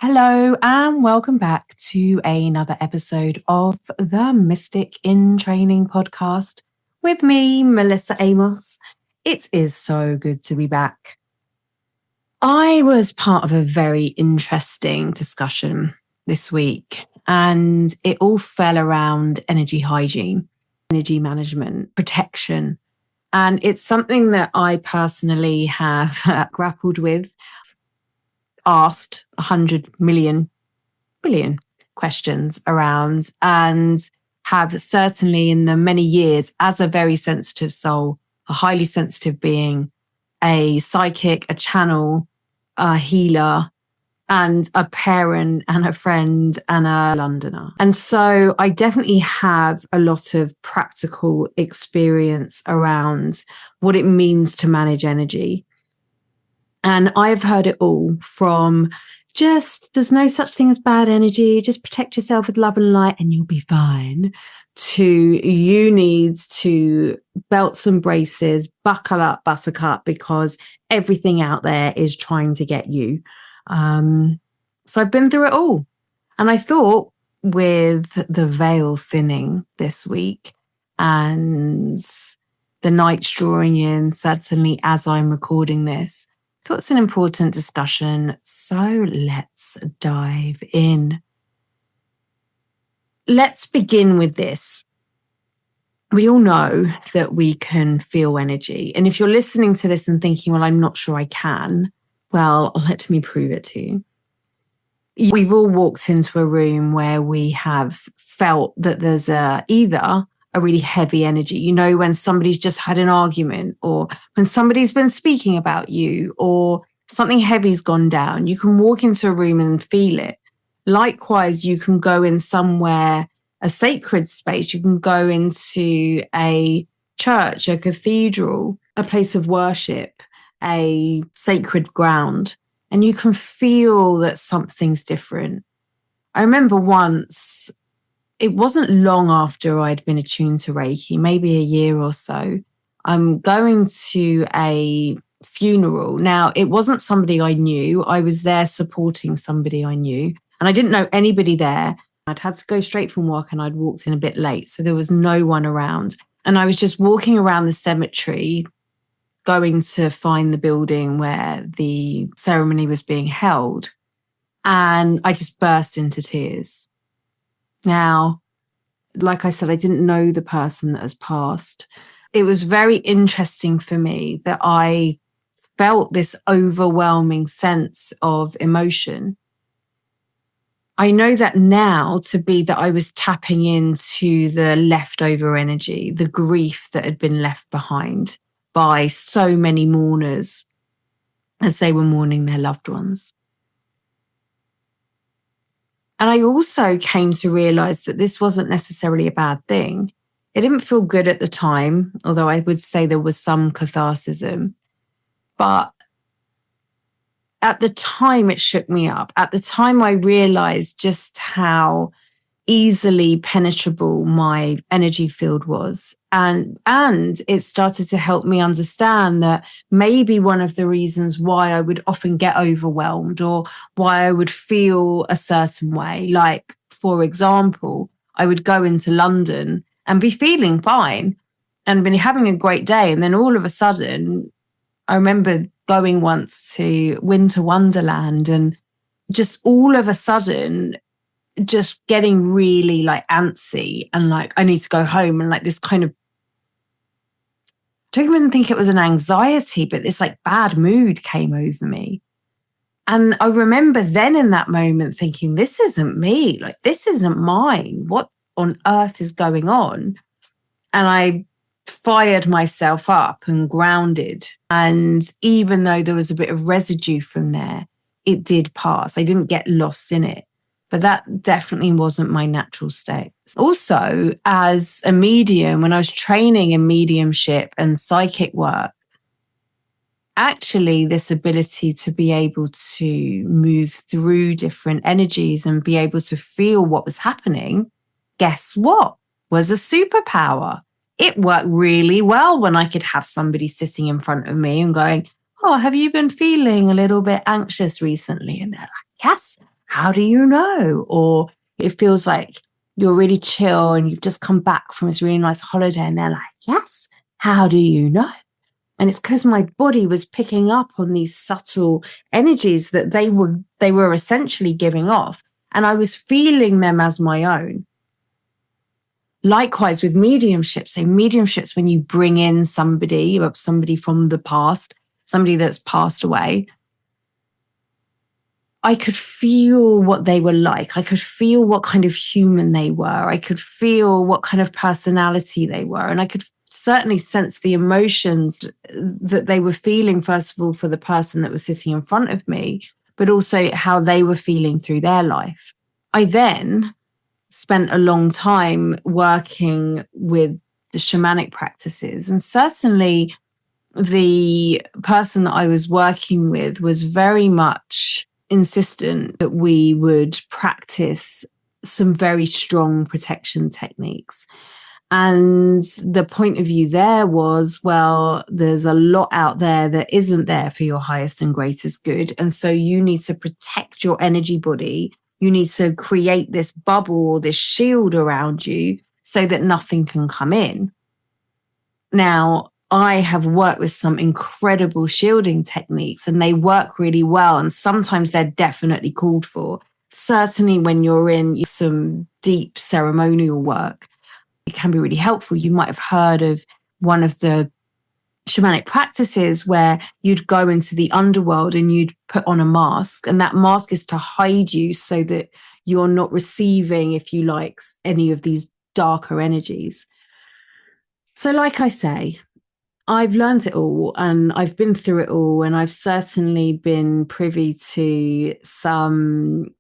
Hello and welcome back to another episode of the Mystic in Training podcast with me, Melissa Amos. It is so good to be back. I was part of a very interesting discussion this week, and it all fell around energy hygiene, energy management, protection. And it's something that I personally have grappled with, asked 100 million billion questions around, and have certainly in the many years as a very sensitive soul, a highly sensitive being, a psychic, a channel, a healer, and a parent and a friend and a Londoner. And so I definitely have a lot of practical experience around what it means to manage energy. And I've heard it all from there's no such thing as bad energy, just protect yourself with love and light and you'll be fine, to you need to belts and braces, buckle up, buttercup, because everything out there is trying to get you. So I've been through it all. And I thought, with the veil thinning this week and the nights drawing in, certainly as I'm recording this, I thought it's an important discussion. So let's dive in. Let's begin with this. We all know that we can feel energy. And if you're listening to this and thinking, well, I'm not sure I can, well, let me prove it to you. We've all walked into a room where we have felt that there's either a really heavy energy, you know, when somebody's just had an argument, or when somebody's been speaking about you, or something heavy's gone down. You can walk into a room and feel it. Likewise, you can go in somewhere, a sacred space. You can go into a church, a cathedral, a place of worship, a sacred ground, and you can feel that something's different. I remember once, it wasn't long after I'd been attuned to Reiki, maybe a year or so, I'm going to a funeral. Now, it wasn't somebody I knew. I was there supporting somebody I knew, and I didn't know anybody there. I'd had to go straight from work and I'd walked in a bit late, so there was no one around. And I was just walking around the cemetery, going to find the building where the ceremony was being held, and I just burst into tears. Now, like I said, I didn't know the person that has passed. It was very interesting for me that I felt this overwhelming sense of emotion. I know that now to be that I was tapping into the leftover energy, the grief that had been left behind by so many mourners as they were mourning their loved ones. And I also came to realize that this wasn't necessarily a bad thing. It didn't feel good at the time, although I would say there was some catharsism. But at the time, it shook me up. At the time, I realized just how easily penetrable my energy field was. And it started to help me understand that maybe one of the reasons why I would often get overwhelmed, or why I would feel a certain way, like, for example, I would go into London and be feeling fine and been having a great day. And then all of a sudden, I remember going once to Winter Wonderland, and just all of a sudden, just getting really like antsy and like, I need to go home, and like this kind of, I don't even think it was an anxiety, but this like bad mood came over me. And I remember then in that moment thinking, this isn't me, like this isn't mine. What on earth is going on? And I fired myself up and grounded. And even though there was a bit of residue from there, it did pass. I didn't get lost in it. But that definitely wasn't my natural state. Also, as a medium, when I was training in mediumship and psychic work, actually this ability to be able to move through different energies and be able to feel what was happening, guess what? Was a superpower. It worked really well when I could have somebody sitting in front of me and going, oh, have you been feeling a little bit anxious recently? And they're like, yes. how do you know? Or it feels like you're really chill and you've just come back from this really nice holiday, and they're like, yes, how do you know? And it's because my body was picking up on these subtle energies that they were essentially giving off, and I was feeling them as my own. Likewise with mediumship. So mediumships, when you bring in somebody from the past, somebody that's passed away, I could feel what they were like. I could feel what kind of human they were. I could feel what kind of personality they were. And I could certainly sense the emotions that they were feeling, first of all, for the person that was sitting in front of me, but also how they were feeling through their life. I then spent a long time working with the shamanic practices. And certainly the person that I was working with was very much insistent that we would practice some very strong protection techniques. And the point of view there was, well, there's a lot out there that isn't there for your highest and greatest good. And so you need to protect your energy body. You need to create this bubble or this shield around you so that nothing can come in. Now, I have worked with some incredible shielding techniques and they work really well. And sometimes they're definitely called for. Certainly when you're in some deep ceremonial work, it can be really helpful. You might have heard of one of the shamanic practices where you'd go into the underworld and you'd put on a mask, and that mask is to hide you so that you're not receiving, if you like, any of these darker energies. So like I say, I've learned it all and I've been through it all, and I've certainly been privy to some,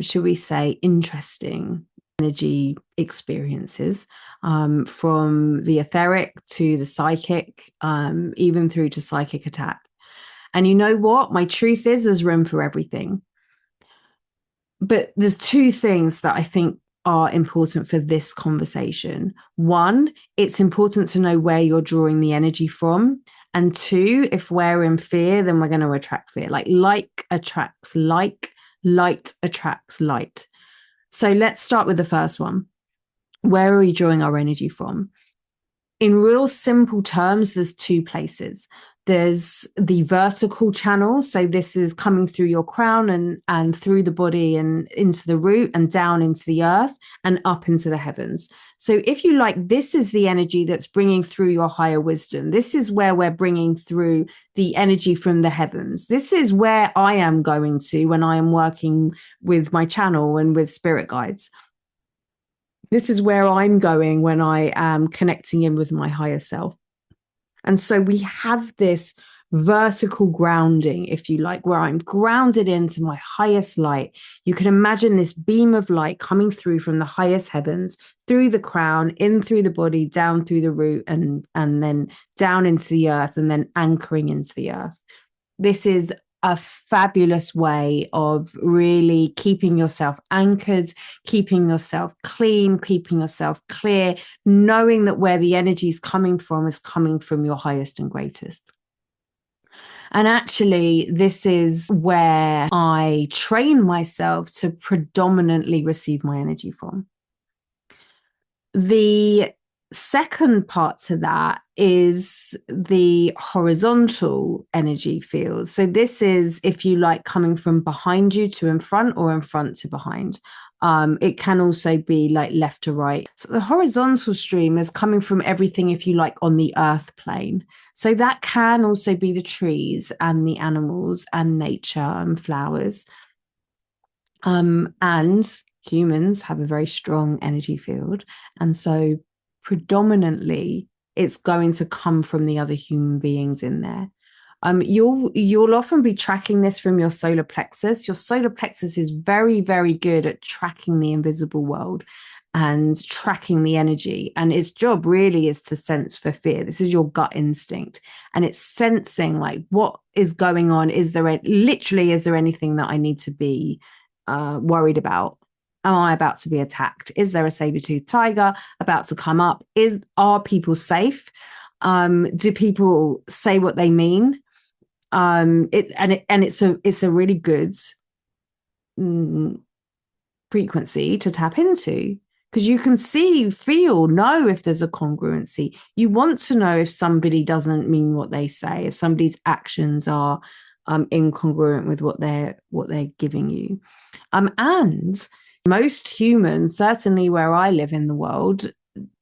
shall we say, interesting energy experiences, from the etheric to the psychic, even through to psychic attack. And you know what? My truth is there's room for everything. But there's two things that I think are important for this conversation. One, it's important to know where you're drawing the energy from. And two, if we're in fear, then we're going to attract fear. Like attracts like, light attracts light. So let's start with the first one. Where are we drawing our energy from? In real simple terms, there's two places. There's the vertical channel. So this is coming through your crown and through the body and into the root and down into the earth and up into the heavens. So if you like, this is the energy that's bringing through your higher wisdom. This is where we're bringing through the energy from the heavens. This is where I am going to when I am working with my channel and with spirit guides. This is where I'm going when I am connecting in with my higher self. And so we have this vertical grounding, if you like, where I'm grounded into my highest light. You can imagine this beam of light coming through from the highest heavens, through the crown, in through the body, down through the root, and then down into the earth, and then anchoring into the earth. This is a fabulous way of really keeping yourself anchored, keeping yourself clean, keeping yourself clear, knowing that where the energy is coming from your highest and greatest. And actually, this is where I train myself to predominantly receive my energy from. The second part to that is the horizontal energy field. So this is, if you like, coming from behind you to in front or in front to behind. It can also be like left to right. So the horizontal stream is coming from everything, if you like, on the earth plane. So that can also be the trees and the animals and nature and flowers. And humans have a very strong energy field. And so predominantly it's going to come from the other human beings in there. You'll often be tracking this from your solar plexus. Your solar plexus is very, very good at tracking the invisible world and tracking the energy. And its job really is to sense for fear. This is your gut instinct. And it's sensing like what is going on. Is there anything that I need to be worried about? Am I about to be attacked? Is there a saber-toothed tiger about to come up? Are people safe? Do people say what they mean? It's a really good frequency to tap into, because you can see, feel, know if there's a congruency. You want to know if somebody doesn't mean what they say, if somebody's actions are incongruent with what they're giving you. And most humans, certainly where I live in the world,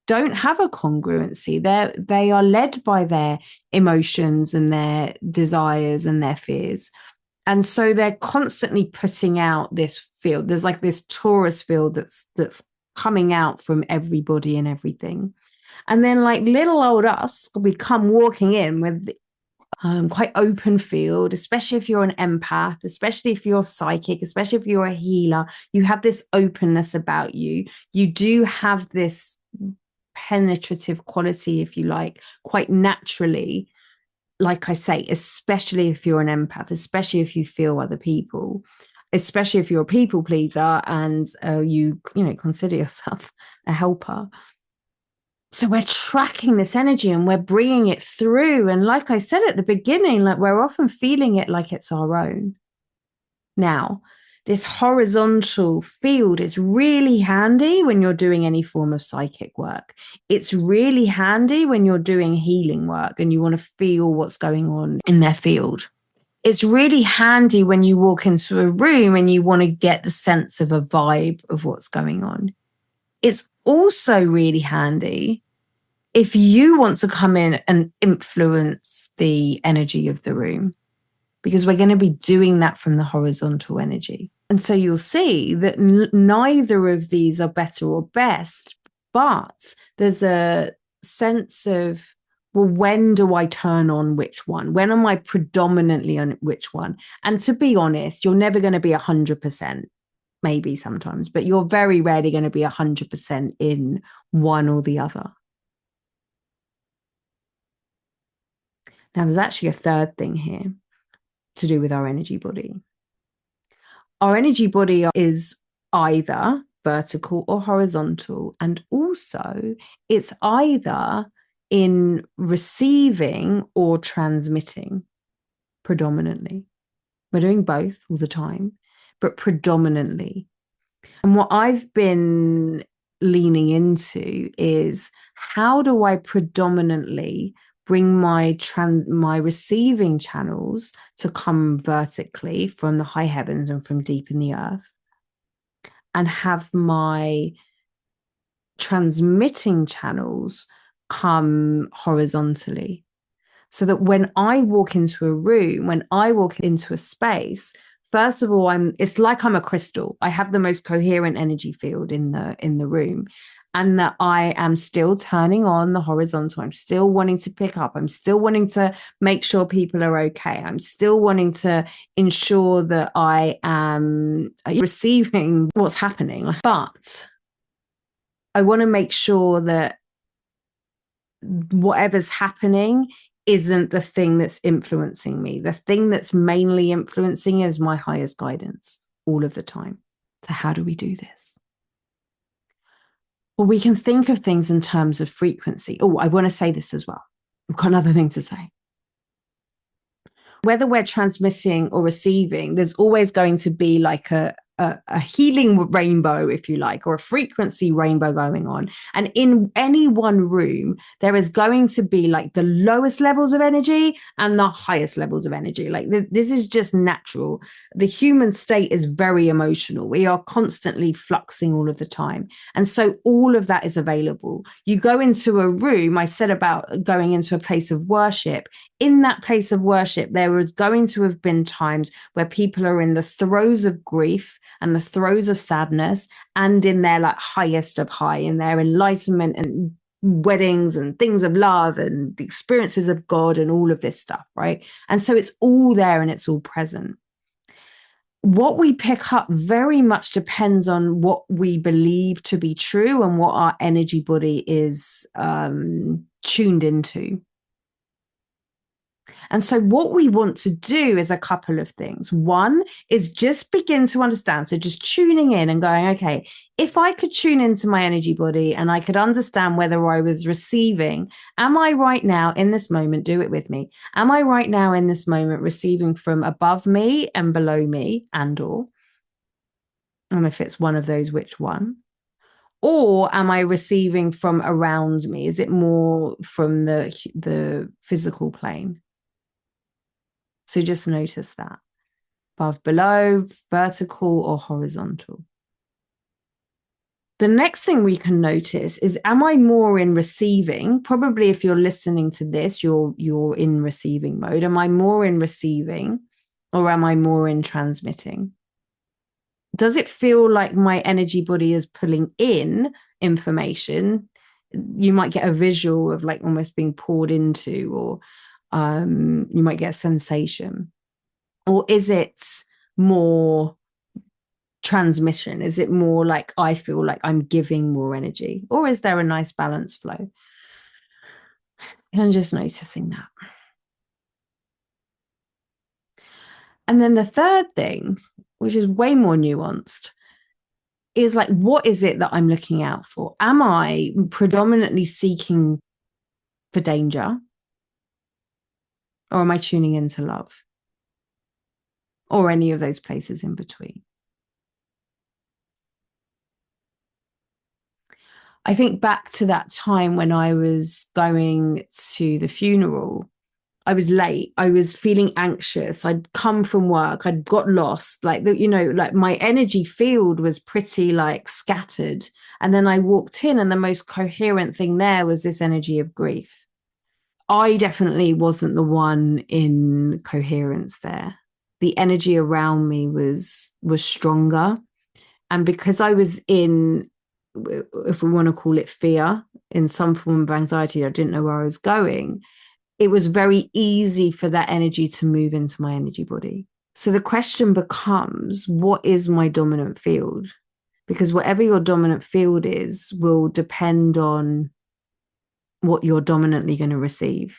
don't have a congruency. They are led by their emotions and their desires and their fears. And so they're constantly putting out this field. There's like this torus field that's coming out from everybody and everything. And then like little old us, we come walking in with quite open field, especially if you're an empath, especially if you're psychic, especially if you're a healer. You have this openness about you. You do have this penetrative quality, if you like, quite naturally. Like I say, especially if you're an empath, especially if you feel other people, especially if you're a people pleaser and you consider yourself a helper. So we're tracking this energy and we're bringing it through. And like I said at the beginning, like we're often feeling it like it's our own. Now, this horizontal field is really handy when you're doing any form of psychic work. It's really handy when you're doing healing work and you want to feel what's going on in their field. It's really handy when you walk into a room and you want to get the sense of a vibe of what's going on. It's also really handy if you want to come in and influence the energy of the room, because we're going to be doing that from the horizontal energy. And so you'll see that neither of these are better or best, but there's a sense of, well, when do I turn on which one? When am I predominantly on which one? And to be honest, you're never going to be 100%, maybe sometimes, but you're very rarely going to be 100% in one or the other. Now, there's actually a third thing here to do with our energy body. Our energy body is either vertical or horizontal, and also it's either in receiving or transmitting predominantly. We're doing both all the time, but predominantly. And what I've been leaning into is, how do I predominantly bring my receiving channels to come vertically from the high heavens and from deep in the earth, and have my transmitting channels come horizontally, so that when I walk into a room, when I walk into a space, first of all, it's like I'm a crystal. I have the most coherent energy field in the room, and that I am still turning on the horizontal. I'm still wanting to pick up. I'm still wanting to make sure people are okay. I'm still wanting to ensure that I am receiving what's happening. But I want to make sure that whatever's happening isn't the thing that's influencing me. The thing that's mainly influencing is my highest guidance all of the time. So how do we do this? Well, we can think of things in terms of frequency. Oh, I want to say this as well. I've got another thing to say. Whether we're transmitting or receiving, there's always going to be like a healing rainbow, if you like, or a frequency rainbow going on. And in any one room, there is going to be like the lowest levels of energy and the highest levels of energy. Like this is just natural. The human state is very emotional. We are constantly fluxing all of the time. And so all of that is available. You go into a room, I said about going into a place of worship. In that place of worship, there is going to have been times where people are in the throes of grief and the throes of sadness, and in their like highest of high, in their enlightenment and weddings and things of love and the experiences of God and all of this stuff, right? And so it's all there and it's all present. What we pick up very much depends on what we believe to be true and what our energy body is tuned into. And so what we want to do is a couple of things. One is just begin to understand. So just tuning in and going, okay, if I could tune into my energy body and I could understand whether I was receiving, am I right now in this moment, do it with me. Am I right now in this moment receiving from above me and below me and or And if it's one of those, which one? Or am I receiving from around me? Is it more from the physical plane? So just notice that. Above, below, vertical or horizontal. The next thing we can notice is, am I more in receiving? Probably if you're listening to this, you're in receiving mode. Am I more in receiving or am I more in transmitting? Does it feel like my energy body is pulling in information? You might get a visual of like almost being poured into, or you might get a sensation. Or is it more transmission? Is it more like I feel like I'm giving more energy? Or is there a nice balance flow? And just noticing that. And then the third thing, which is way more nuanced, is like, what is it that I'm looking out for? Am I predominantly seeking for danger? Or am I tuning into love? Or any of those places in between? I think back to that time when I was going to the funeral. I was late. I was feeling anxious. I'd come from work. I'd got lost. Like, like my energy field was pretty like scattered. And then I walked in, and the most coherent thing there was this energy of grief. I definitely wasn't the one in coherence there. The energy around me was stronger. And because I was in, if we want to call it fear, in some form of anxiety, I didn't know where I was going. It was very easy for that energy to move into my energy body. So the question becomes, what is my dominant field? Because whatever your dominant field is will depend on what you're dominantly going to receive.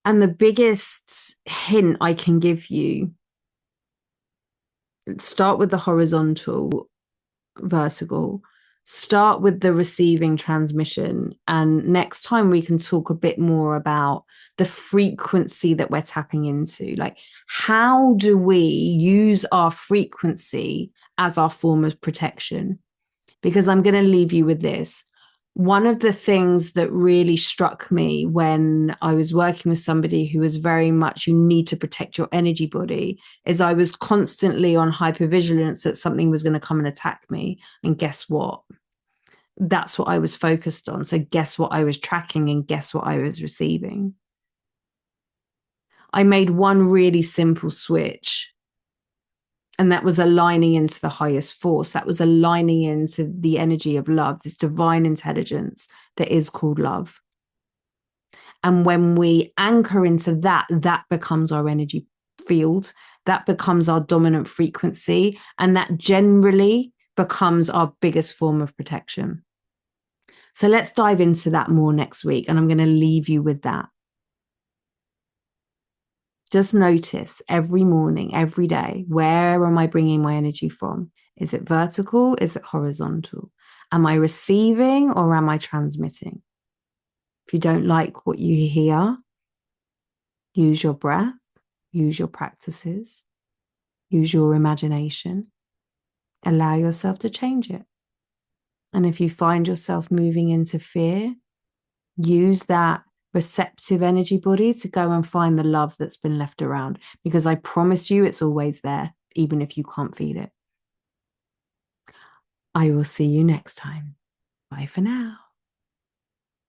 And the biggest hint I can give you, start with the horizontal, vertical, start with the receiving, transmission. And next time we can talk a bit more about the frequency that we're tapping into. Like, how do we use our frequency as our form of protection? Because I'm going to leave you with this. One of the things that really struck me when I was working with somebody who was very much, you need to protect your energy body, is I was constantly on hyper-vigilance that something was going to come and attack me. And guess what? That's what I was focused on. So guess what I was tracking, and guess what I was receiving? I made one really simple switch. And that was aligning into the highest force. That was aligning into the energy of love, this divine intelligence that is called love. And when we anchor into that, that becomes our energy field. That becomes our dominant frequency. And that generally becomes our biggest form of protection. So let's dive into that more next week. And I'm going to leave you with that. Just notice every morning, every day, where am I bringing my energy from? Is it vertical? Is it horizontal? Am I receiving or am I transmitting? If you don't like what you hear, use your breath, use your practices, use your imagination. Allow yourself to change it. And if you find yourself moving into fear, use that receptive energy body to go and find the love that's been left around, because I promise you it's always there, even if you can't feel it. I will see you next time. Bye for now.